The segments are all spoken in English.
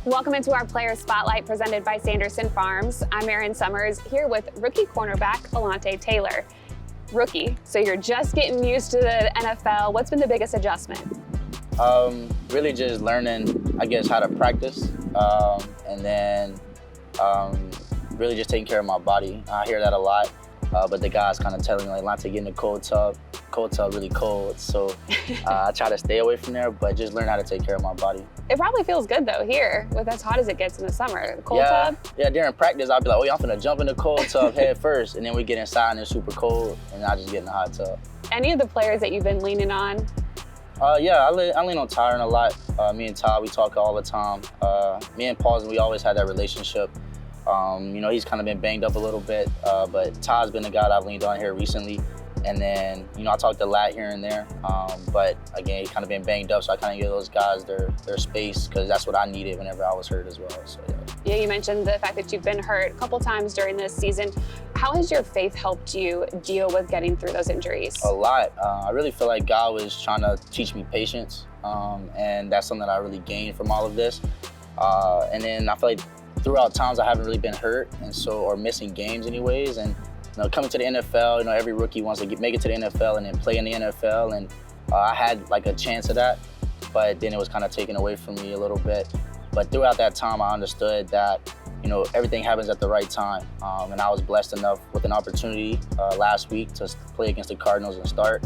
Welcome into our Player Spotlight presented by Sanderson Farms. I'm Erin Summers here with rookie cornerback Alontae Taylor. Rookie, so you're just getting used to the NFL. What's been the biggest adjustment? Really just learning, I guess, how to practice, and then really just taking care of my body. I hear that a lot, but the guys kind of telling me, like, Alontae, get in the cold tub really cold, so I try to stay away from there, but just learn how to take care of my body. It probably feels good though here, with as hot as it gets in the summer. The cold tub? Yeah, during practice, I'll be like, oh yeah, I'm finna jump in the cold tub head first, and then we get inside and it's super cold, and I just get in the hot tub. Any of the players that you've been leaning on? Yeah, I lean on Tyron a lot. Me and Todd, we talk all the time. Me and Paul's, we always had that relationship. He's kind of been banged up a little bit, but Todd's been the guy that I've leaned on here recently. And then, I talked a lot here and there, but again, he's kind of been banged up, so I kind of give those guys their space, because that's what I needed whenever I was hurt as well. So yeah, you mentioned the fact that you've been hurt a couple times during this season. How has your faith helped you deal with getting through those injuries? A lot. I really feel like God was trying to teach me patience, and that's something that I really gained from all of this. And then I feel like throughout times I haven't really been hurt, or missing games anyways, and coming to the NFL, every rookie wants to make it to the NFL and then play in the NFL, and I had like a chance of that, but then it was kind of taken away from me a little bit. But throughout that time, I understood that, everything happens at the right time, and I was blessed enough with an opportunity last week to play against the Cardinals and start,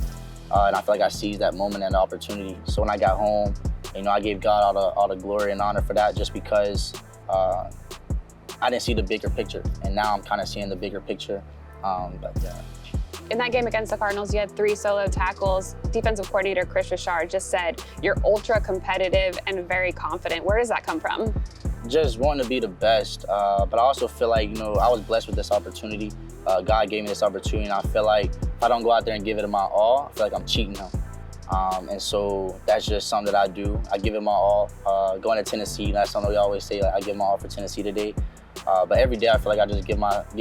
and I feel like I seized that moment and the opportunity. So when I got home, I gave God all the glory and honor for that, just because I didn't see the bigger picture, and now I'm kind of seeing the bigger picture. In that game against the Cardinals, you had 3 solo tackles. Defensive coordinator Chris Richard just said you're ultra competitive and very confident. Where does that come from? Just wanting to be the best, but I also feel like, I was blessed with this opportunity. God gave me this opportunity, and I feel like if I don't go out there and give it my all, I feel like I'm cheating him. And so that's just something that I do. I give it my all. Going to Tennessee, that's something we always say, like, I give my all for Tennessee today. But every day I feel like I just give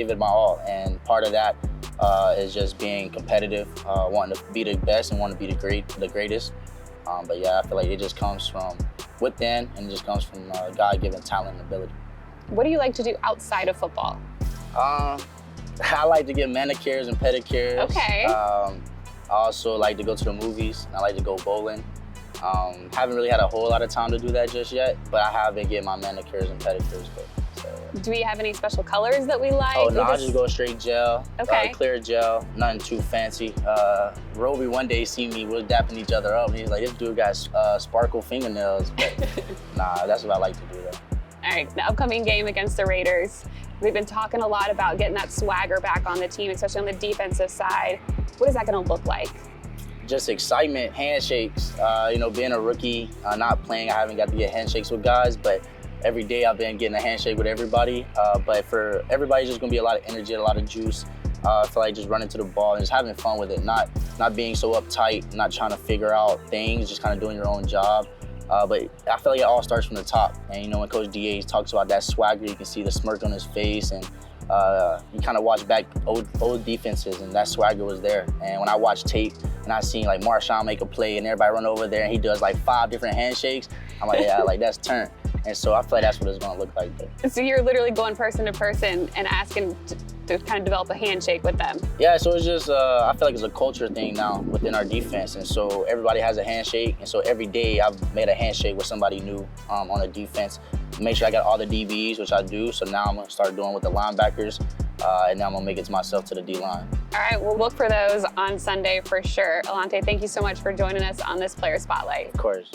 it my all, and part of that is just being competitive, wanting to be the best and wanting to be the greatest. But yeah, I feel like it just comes from within, and it just comes from God-given talent and ability. What do you like to do outside of football? I like to get manicures and pedicures. Okay. I also like to go to the movies. I like to go bowling. Haven't really had a whole lot of time to do that just yet, but I have been getting my manicures and pedicures. Do we have any special colors that we like? Oh, no, I just go straight gel, okay. Clear gel, nothing too fancy. Roby one day see me, we're dapping each other up, and he's like, this dude got sparkle fingernails. But nah, that's what I like to do though. All right, the upcoming game against the Raiders. We've been talking a lot about getting that swagger back on the team, especially on the defensive side. What is that gonna look like? Just excitement, handshakes. Being a rookie, not playing, I haven't got to get handshakes with guys, but every day I've been getting a handshake with everybody. But for everybody, it's just gonna be a lot of energy, a lot of juice. I feel like just running to the ball and just having fun with it, not being so uptight, not trying to figure out things, just kind of doing your own job. But I feel like it all starts from the top. And when Coach DA talks about that swagger, you can see the smirk on his face, and you kind of watch back old defenses, and that swagger was there. And when I watch tape and I seen like Marshawn make a play and everybody run over there and he does like 5 different handshakes, I'm like, yeah, like that's turn. And so I feel like that's what it's gonna look like there. So you're literally going person to person and asking to kind of develop a handshake with them? Yeah, so it's just, I feel like it's a culture thing now within our defense. And so everybody has a handshake. And so every day I've made a handshake with somebody new on the defense. Make sure I got all the DBs, which I do. So now I'm gonna start doing with the linebackers. And now I'm gonna make it to myself to the D-line. All right, we'll look for those on Sunday for sure. Alontae, thank you so much for joining us on this Player Spotlight. Of course.